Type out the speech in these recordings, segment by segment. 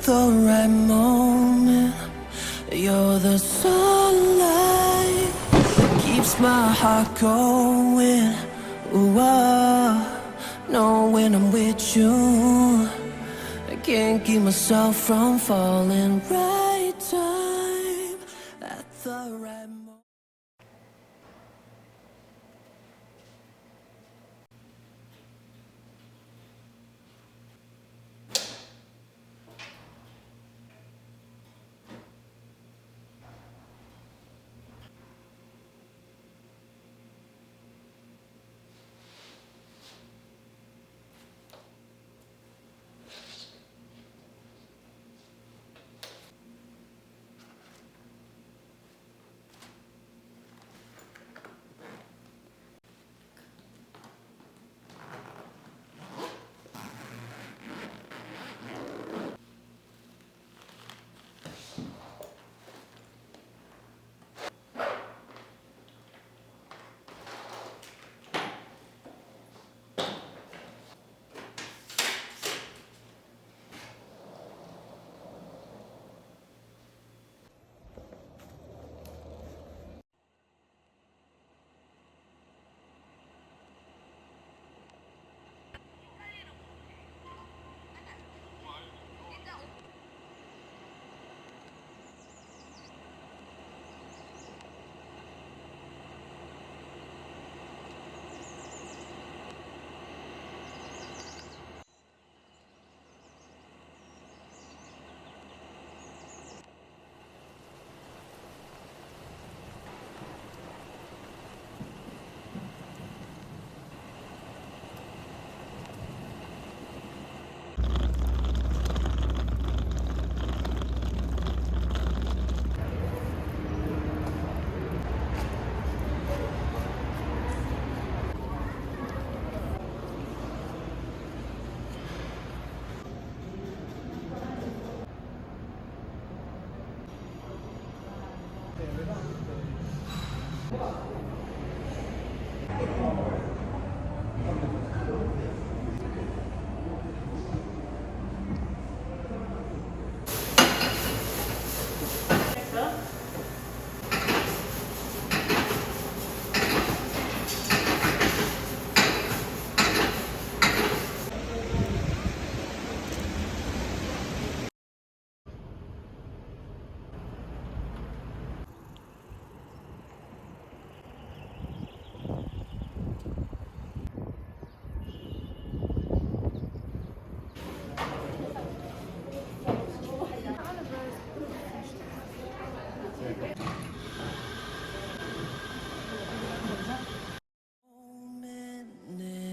the right moment. You're the sunlight, keeps my heart going. Ooh, knowing I'm with you, I can't keep myself from falling. Right time at the right moment.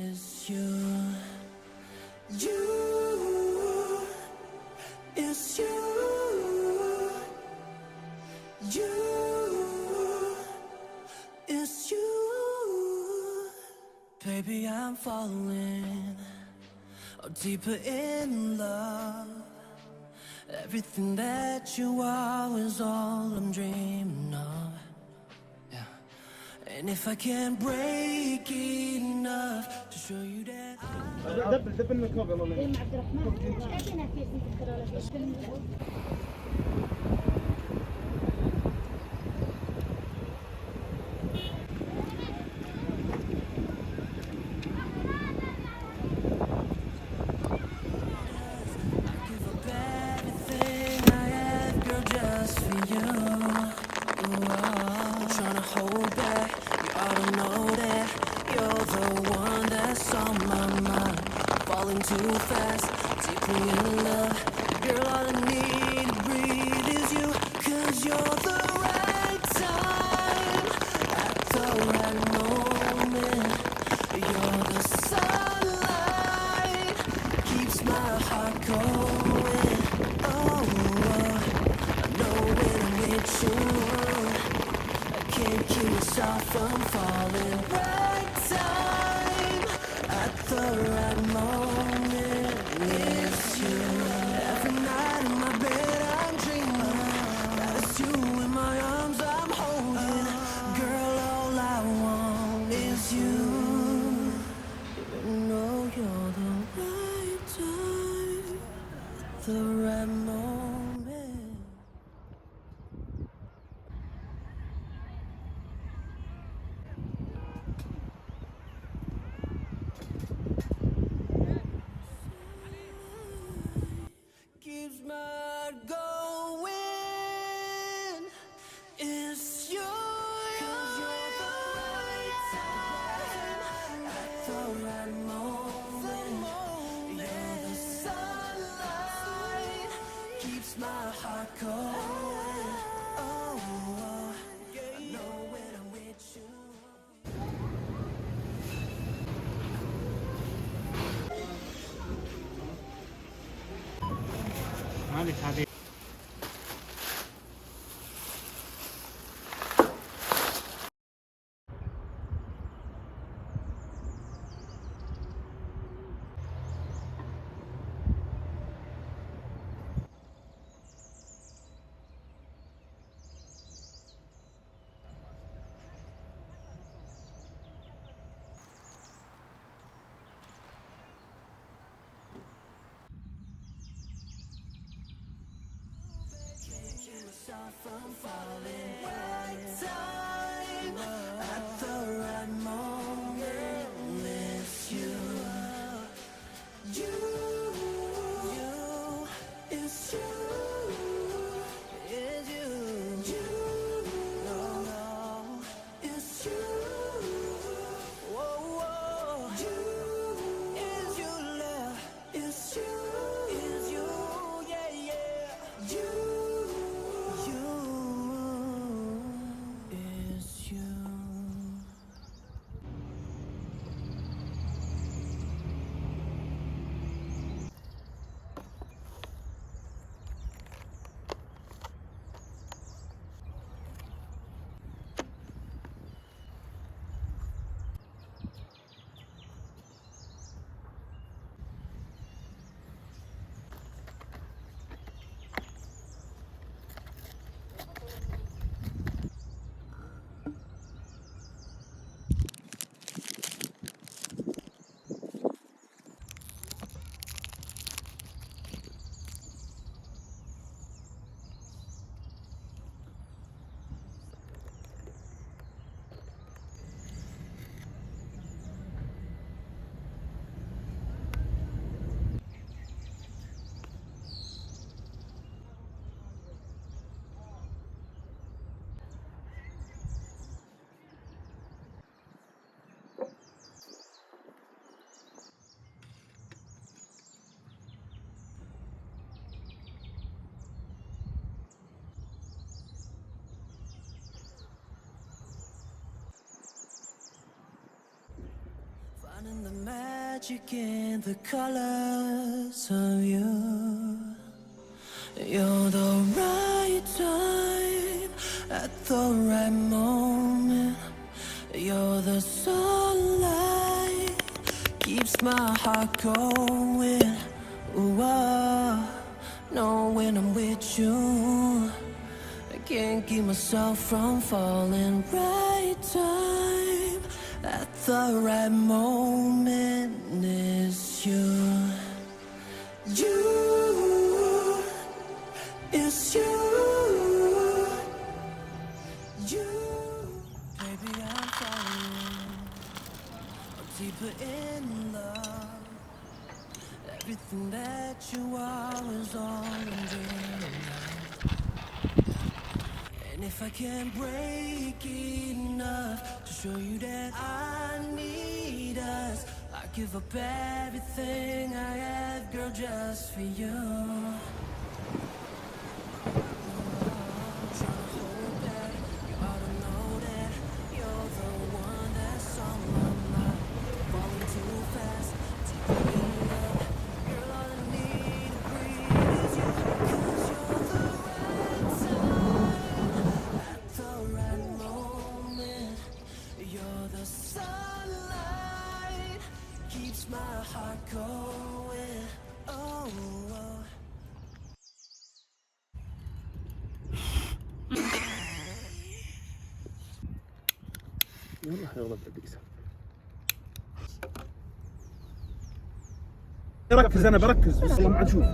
Is you, it's you, it's you. Baby, I'm falling deeper in love. Everything that you are is all I'm dreaming of. Yeah. And if I can't break enough to show you that دب الميكروب يلا ام عبد الرحمن مش قادرين كيف انت تقرا too fast, deeply in love. Girl, all I need to breathe is you. 'Cause you're the right time at the right moment. You're the sunlight, keeps my heart going. Oh, I know when I'm with you, I can't keep myself from falling. Right time at the right moment. The right moment. going. Oh, I know when I'm with you. From falling, right time at the right moment. It's you, it's you, it's you, no, it's you, whoa, whoa, it's you, love, it's you, yeah, yeah, you. Finding the magic in the colors of you. You're the right time at the right moment. You're the sunlight, keeps my heart going. Ooh, know when I'm with you, I can't keep myself from falling. Right time at the right moment is you. You, it's you. You, baby, I'm falling. I'm deeper in love. Everything that you are is all I'm dreaming of. And if I can't break enough to show you that I need us, I give up everything I have, girl, just for you. My heart going, oh, oh. يلا يغلب عبيسة. ركز انا بركز بس والله ما نشوف.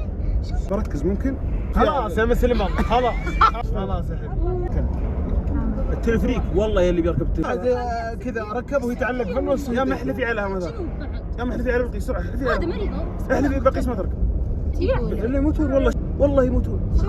بركز ممكن؟ خلاص يا مسلم الله خلاص خلاص يا حبيبي. التلفريك والله يا اللي بيركب التلفريك. كذا ركبه يتعلق في النص. يا محلفي عليها ماذا؟ يا محلفي على بقيس، احلفي عليها. هذا مريض. احلفي بقيس ما تركب. تبيعه ولا؟ لا يموتون والله، والله يموتون.